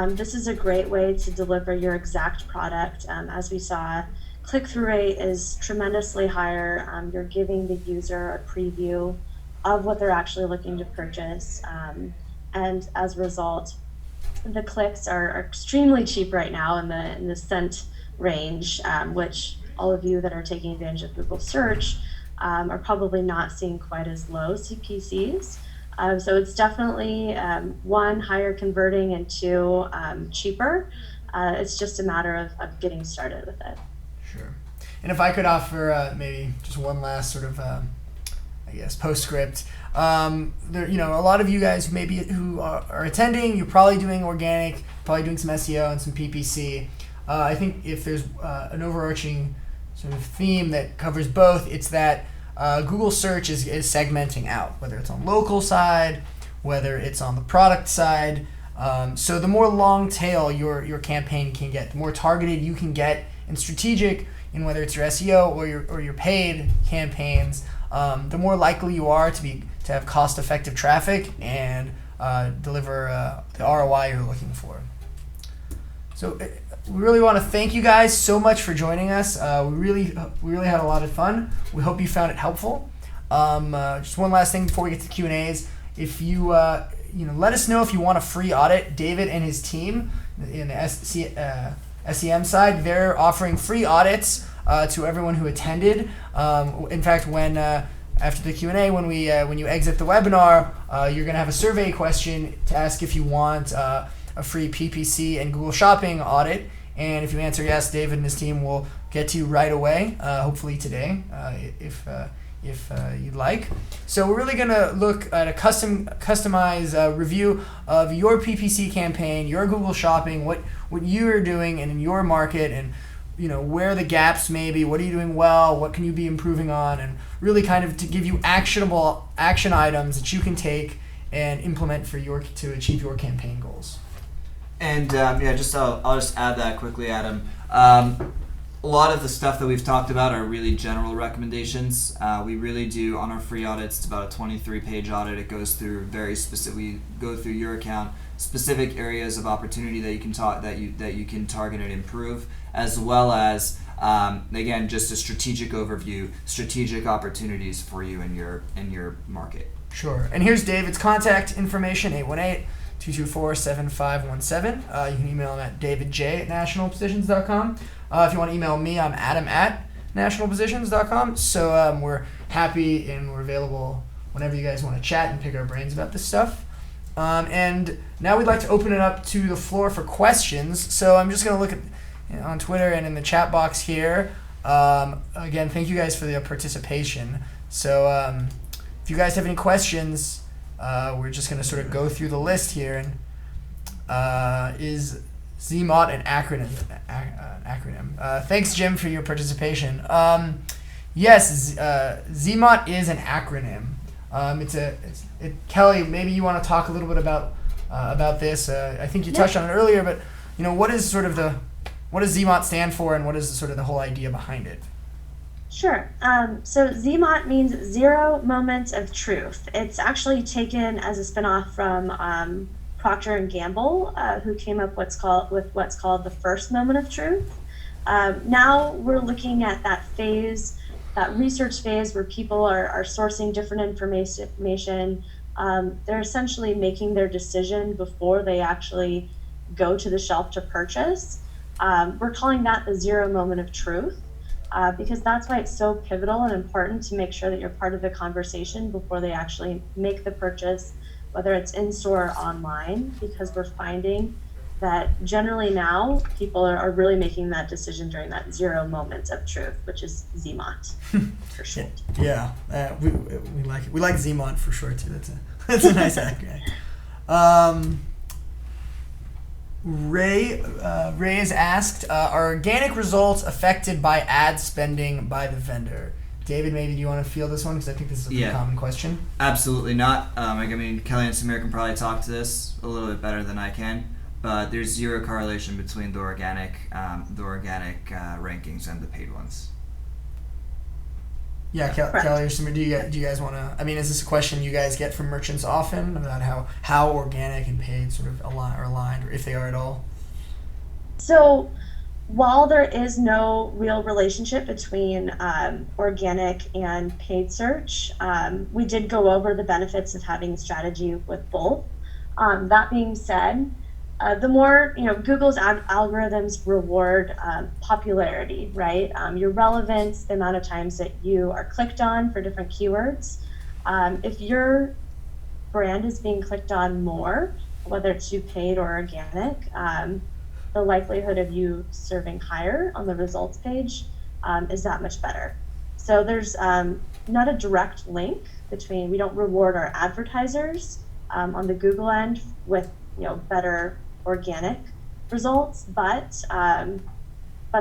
This is a great way to deliver your exact product. As we saw, click-through rate is tremendously higher. You're giving the user a preview of what they're actually looking to purchase. And as a result, the clicks are extremely cheap right now in the cent range, which all of you that are taking advantage of Google search are probably not seeing quite as low CPCs. So it's definitely, 1, higher converting, and 2, cheaper. It's just a matter of getting started with it. Sure. And if I could offer maybe just one last sort of I guess, postscript. A lot of you guys who are attending, you're probably doing organic, probably doing some SEO and some PPC. I think if there's an overarching sort of theme that covers both, it's that Google search is segmenting out, whether it's on local side, whether it's on the product side. So the more long tail your campaign can get, the more targeted you can get and strategic in whether it's your SEO or your paid campaigns, the more likely you are to have cost-effective traffic and deliver the ROI you're looking for. So we really want to thank you guys so much for joining us. We really had a lot of fun. We hope you found it helpful. Just one last thing before we get to Q&As. If you let us know if you want a free audit. David and his team in the SEM side, they're offering free audits to everyone who attended. In fact, when after the Q&A, when you exit the webinar, you're going to have a survey question to ask if you want a free PPC and Google Shopping audit. And if you answer yes, David and his team will get to you right away, hopefully today, if you'd like. So we're really going to look at a customized review of your PPC campaign, your Google Shopping, what you're doing in your market, and where the gaps may be, what are you doing well, what can you be improving on, and really kind of to give you actionable action items that you can take and implement to achieve your campaign goals. And I'll just add that quickly, Adam. A lot of the stuff that we've talked about are really general recommendations. We really do, on our free audits, it's about a 23-page audit. It goes through very specific. We go through your account, specific areas of opportunity that you can that you can target and improve, as well as again, just a strategic overview, strategic opportunities for you in your market. Sure. And here's David's contact information: 818-224-7517. You can email him at davidj@nationalpositions.com. If you want to email me, I'm adam@nationalpositions.com. So we're happy and we're available whenever you guys want to chat and pick our brains about this stuff. And now we'd like to open it up to the floor for questions. So I'm just going to look at on Twitter and in the chat box here. Again, thank you guys for the participation. So if you guys have any questions, we're just going to sort of go through the list here. And is ZMOT an acronym? Thanks, Jim, for your participation. Yes, ZMOT is an acronym. Kelly, maybe you want to talk a little bit about this. I think you touched on it earlier, but what does ZMOT stand for, and what is sort of the whole idea behind it? Sure. So ZMOT means Zero Moments of Truth. It's actually taken as a spinoff from Procter and Gamble, who came up with what's called the first moment of truth. Now we're looking at that phase, that research phase where people are sourcing different information. They're essentially making their decision before they actually go to the shelf to purchase. We're calling that the zero moment of truth, because that's why it's so pivotal and important to make sure that you're part of the conversation before they actually make the purchase, whether it's in-store or online, because we're finding that generally now people are really making that decision during that zero moments of truth, which is ZMOT for short. Yeah, we like it. We like ZMOT for short too. That's a nice acronym. Ray has asked, are organic results affected by ad spending by the vendor? David, maybe do you want to field this one, because I think this is a pretty common question. Absolutely not. Kelly and Samir can probably talk to this a little bit better than I can, but there's zero correlation between the organic rankings and the paid ones. Yeah, Kelly or Samir, do you guys want to? Is this a question you guys get from merchants often about how organic and paid sort of are aligned, or if they are at all? So, while there is no real relationship between organic and paid search, we did go over the benefits of having a strategy with both. That being said, the more, Google's algorithms reward popularity, right? Your relevance, the amount of times that you are clicked on for different keywords. If your brand is being clicked on more, whether it's you paid or organic, the likelihood of you serving higher on the results page is that much better. So there's not a direct link, between, we don't reward our advertisers on the Google end with better organic results, but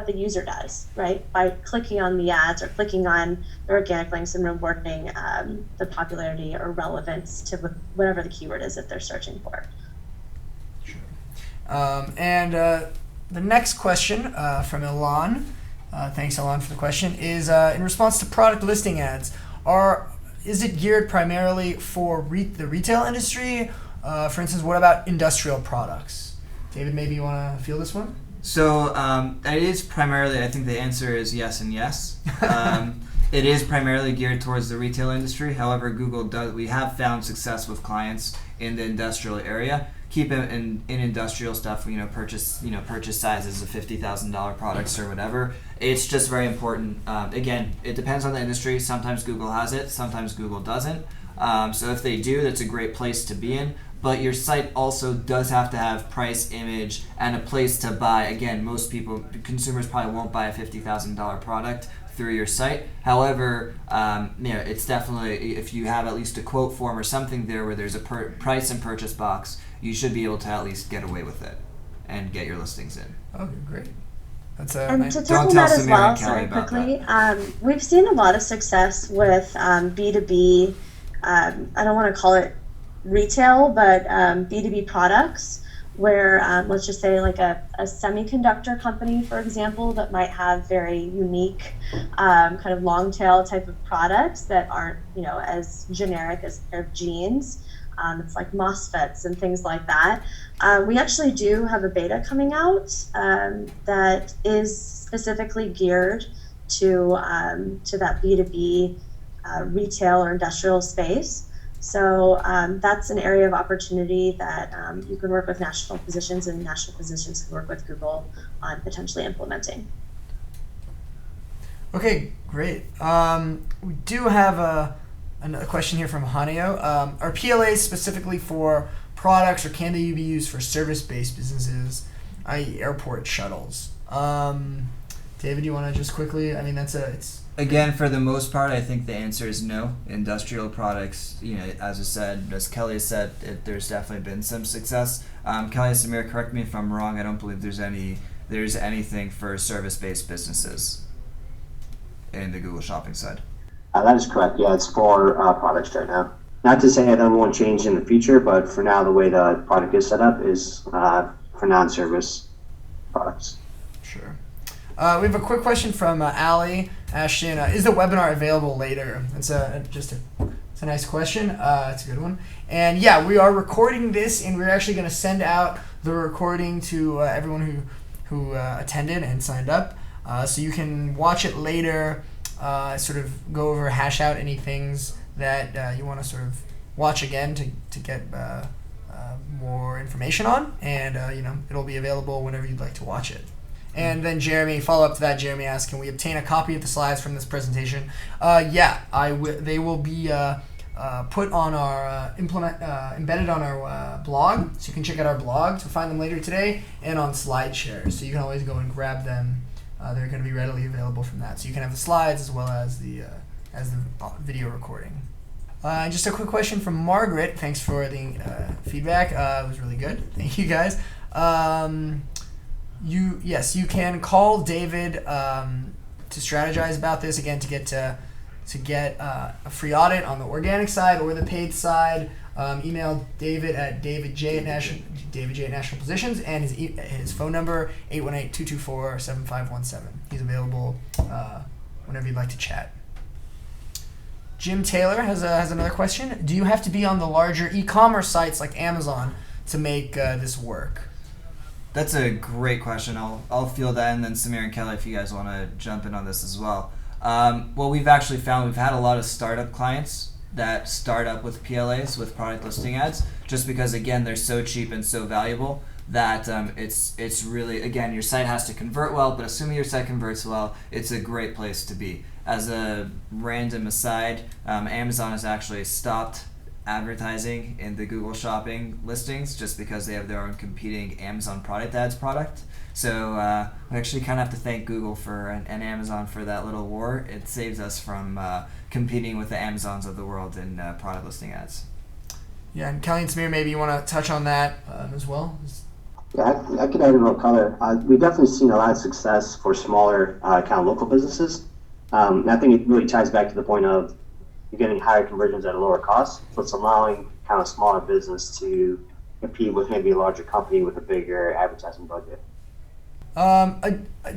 the user does, right? By clicking on the ads or clicking on the organic links and rewarding the popularity or relevance to whatever the keyword is that they're searching for. Sure. And the next question from Ilan, thanks Ilan for the question, is in response to product listing ads, is it geared primarily for the retail industry? For instance, what about industrial products? David, maybe you want to field this one? So it is primarily, I think the answer is yes and yes. It is primarily geared towards the retail industry. However, we have found success with clients in the industrial area. Keep it in industrial stuff, purchase sizes of $50,000 products or whatever. It's just very important. Again, it depends on the industry. Sometimes Google has it, sometimes Google doesn't. So if they do, that's a great place to be in. But your site also does have to have price, image, and a place to buy. Again, consumers probably won't buy a $50,000 product through your site. However, it's definitely, if you have at least a quote form or something there where there's a price and purchase box, you should be able to at least get away with it and get your listings in. Okay, great. That's and nice. to touch on that as well, sorry, quickly, we've seen a lot of success with B2B, I don't want to call it retail, but B2B products where let's just say like a semiconductor company, for example, that might have very unique kind of long tail type of products that aren't as generic as a pair of jeans. It's like MOSFETs and things like that. We actually do have a beta coming out that is specifically geared to that B2B retail or industrial space. So that's an area of opportunity that you can work with national positions, and national positions can work with Google on potentially implementing. Okay, great. We do have another question here from Haneo. Are PLAs specifically for products, or can they be used for service-based businesses, i.e. airport shuttles? David, you want to just quickly, Again, for the most part, I think the answer is no. Industrial products, as Kelly has said, there's definitely been some success. Kelly and Samir, correct me if I'm wrong. I don't believe there's anything for service-based businesses in the Google Shopping side. That is correct. Yeah, it's for products right now. Not to say that won't change in the future, but for now, the way the product is set up is for non-service products. Sure. We have a quick question from Ali Ashton. Is the webinar available later? It's a nice question. It's a good one. And yeah, we are recording this, and we're actually going to send out the recording to everyone who attended and signed up. So you can watch it later, sort of go over, hash out any things that you want to sort of watch again to get more information on, and it'll be available whenever you'd like to watch it. And then Jeremy, follow up to that, Jeremy asked, can we obtain a copy of the slides from this presentation? They will be put on our embedded on our blog, so you can check out our blog to find them later today, and on SlideShare, so you can always go and grab them. They're going to be readily available from that, so you can have the slides as well as the video recording. And just a quick question from Margaret. Thanks for the feedback. It was really good. Thank you guys. You can call David to strategize about this again, to get a free audit on the organic side or the paid side. Email David at davidj at National Positions, and his phone number 818-224-7517. He's available whenever you'd like to chat. Jim Taylor has another question. Do you have to be on the larger e-commerce sites like Amazon to make this work? That's a great question. I'll field that, and then Samir and Kelly, if you guys want to jump in on this as well. Well, we've actually found we've had a lot of startup clients that start up with PLAs, with product listing ads, just because, again, they're so cheap and so valuable that it's really, again, your site has to convert well, but assuming your site converts well, it's a great place to be. As a random aside, Amazon has actually stopped advertising in the Google Shopping listings just because they have their own competing Amazon product ads product. So we actually kind of have to thank Google for and Amazon for that little war. It saves us from competing with the Amazons of the world in product listing ads. Yeah, and Kelly and Samir, maybe you want to touch on that as well? Yeah, I could add a little color. We've definitely seen a lot of success for smaller kind of local businesses. And I think it really ties back to the point of you're getting higher conversions at a lower cost. So it's allowing kind of smaller business to compete with maybe a larger company with a bigger advertising budget.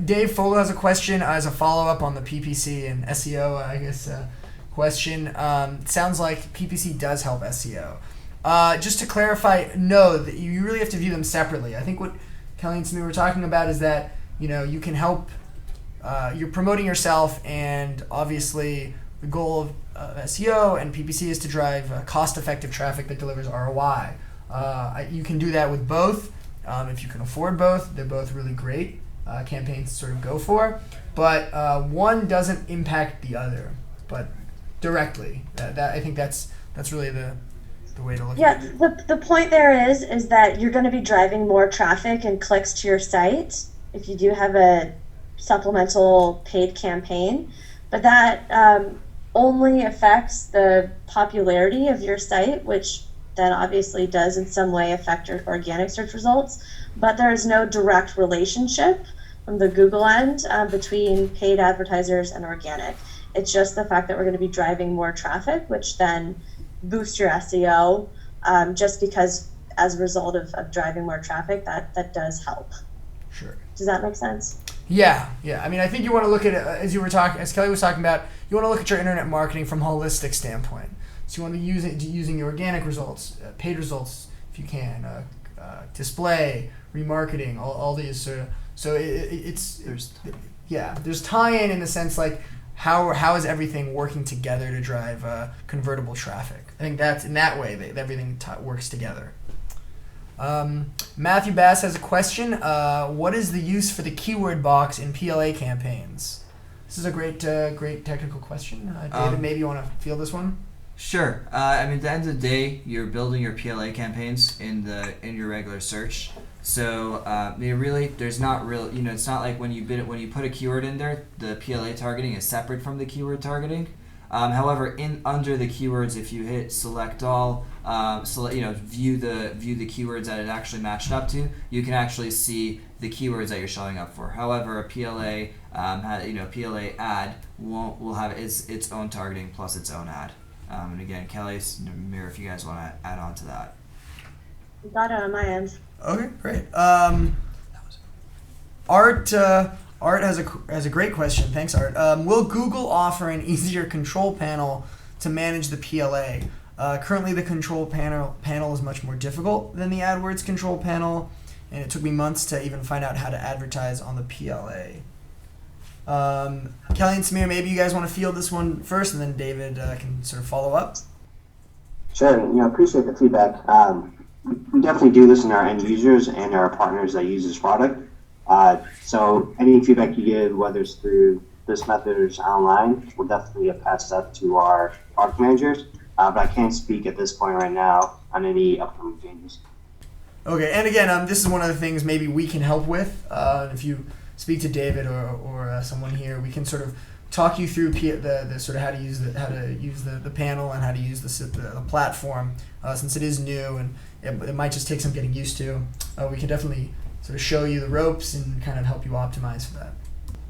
Dave Fogel has a question as a follow-up on the PPC and SEO, question. It sounds like PPC does help SEO. Just to clarify, no, that you really have to view them separately. I think what Kelly and Samir were talking about is that, you can help, you're promoting yourself, and obviously the goal of SEO and PPC is to drive cost-effective traffic that delivers ROI. You can do that with both. If you can afford both, they're both really great campaigns to sort of go for. But one doesn't impact the other, but directly. That I think that's really the way to look at it. Yeah, the point there is that you're going to be driving more traffic and clicks to your site if you do have a supplemental paid campaign, but that only affects the popularity of your site, which then obviously does in some way affect your organic search results, but there is no direct relationship from the Google end between paid advertisers and organic. It's just the fact that we're going to be driving more traffic, which then boosts your SEO, just because as a result of driving more traffic, that does help. Sure. Does that make sense? Yeah. I mean, I think you want to look at it, as Kelly was talking about, you want to look at your internet marketing from a holistic standpoint. So you want to use it using your organic results, paid results if you can, display, remarketing, all these. So there's tie-in the sense like how is everything working together to drive convertible traffic. I think that's in that way that everything works together. Matthew Bass has a question. What is the use for the keyword box in PLA campaigns? This is a great technical question. David, maybe you want to field this one? Sure. I mean, at the end of the day, you're building your PLA campaigns in your regular search. So, really, there's not real. It's not like when you put a keyword in there, the PLA targeting is separate from the keyword targeting. However, under the keywords, if you hit select all, view the keywords that it actually matched up to, you can actually see the keywords that you're showing up for. However, a PLA PLA ad will have its own targeting plus its own ad. And again, Kelly, Samir, if you guys want to add on to that. Got it on my end. Okay, great. Art has a great question. Thanks, Art. Will Google offer an easier control panel to manage the PLA? Currently, the control panel is much more difficult than the AdWords control panel, and it took me months to even find out how to advertise on the PLA. Kelly and Samir, maybe you guys want to field this one first, and then David can sort of follow up. Sure. Appreciate the feedback. We definitely do listen to our end users and our partners that use this product. So any feedback you give, whether it's through this method or just online, we'll definitely pass up to our product managers. But I can't speak at this point right now on any upcoming changes. Okay, and again, this is one of the things maybe we can help with. If you speak to David or someone here, we can sort of talk you through the sort of how to use the panel and how to use the platform, since it is new and it might just take some getting used to. We can definitely sort of show you the ropes and kind of help you optimize for that.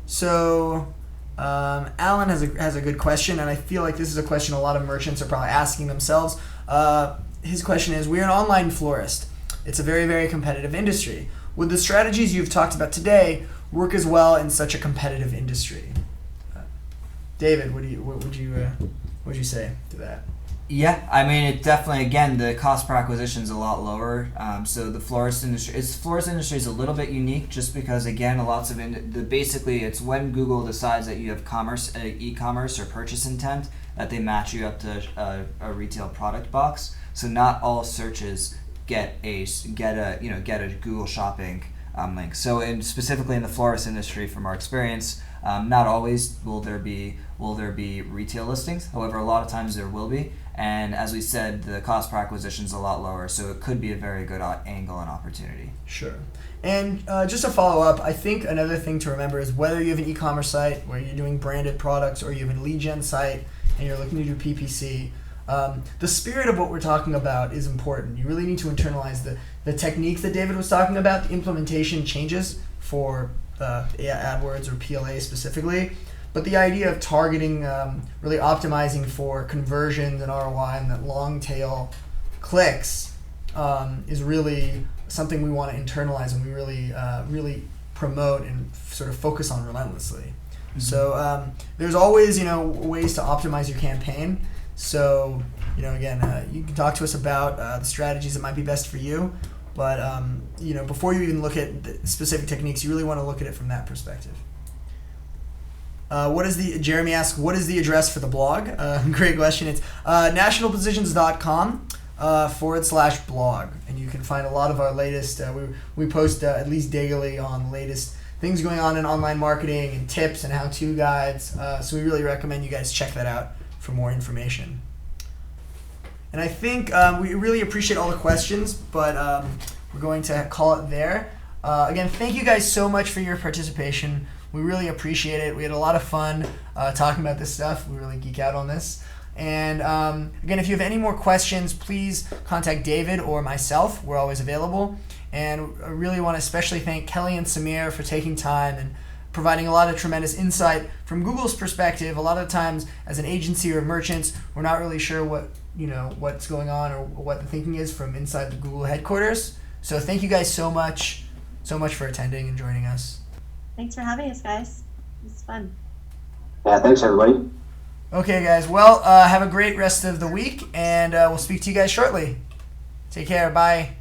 So Alan has a good question, and I feel like this is a question a lot of merchants are probably asking themselves. His question is, we're an online florist. It's a very, very competitive industry. Would the strategies you've talked about today work as well in such a competitive industry? David, what would you say to that? Yeah, I mean, it definitely, again, the cost per acquisition is a lot lower. So the florist industry is a little bit unique just because, again, basically it's when Google decides that you have e-commerce or purchase intent that they match you up to a retail product box. So not all searches get a Google Shopping specifically in the florist industry, from our experience, not always will will there be retail listings. However, a lot of times there will be. And as we said, the cost per acquisition is a lot lower, so it could be a very good angle and opportunity. Sure. And just to follow up, I think another thing to remember is whether you have an e-commerce site where you're doing branded products or you have a lead gen site and you're looking to do PPC, the spirit of what we're talking about is important. You really need to internalize the techniques that David was talking about, the implementation changes for AdWords or PLA specifically. But the idea of targeting, really optimizing for conversions and ROI and that long tail clicks is really something we want to internalize and we really promote and sort of focus on relentlessly. Mm-hmm. So there's always ways to optimize your campaign. So again, you can talk to us about the strategies that might be best for you. But before you even look at the specific techniques, you really want to look at it from that perspective. Jeremy asks, what is the address for the blog? Great question. It's nationalpositions.com /blog. And you can find a lot of our latest, we post at least daily on the latest things going on in online marketing and tips and how-to guides. So we really recommend you guys check that out for more information. And I think we really appreciate all the questions, but we're going to call it there. Again, thank you guys so much for your participation. We really appreciate it. We had a lot of fun talking about this stuff. We really geek out on this. And again, if you have any more questions, please contact David or myself. We're always available. And I really want to especially thank Kelly and Samir for taking time and providing a lot of tremendous insight from Google's perspective. A lot of times, as an agency or merchants, we're not really sure what's going on or what the thinking is from inside the Google headquarters. So thank you guys so much for attending and joining us. Thanks for having us, guys. It was fun. Yeah, thanks everybody. Okay, guys. Well, have a great rest of the week, and we'll speak to you guys shortly. Take care. Bye.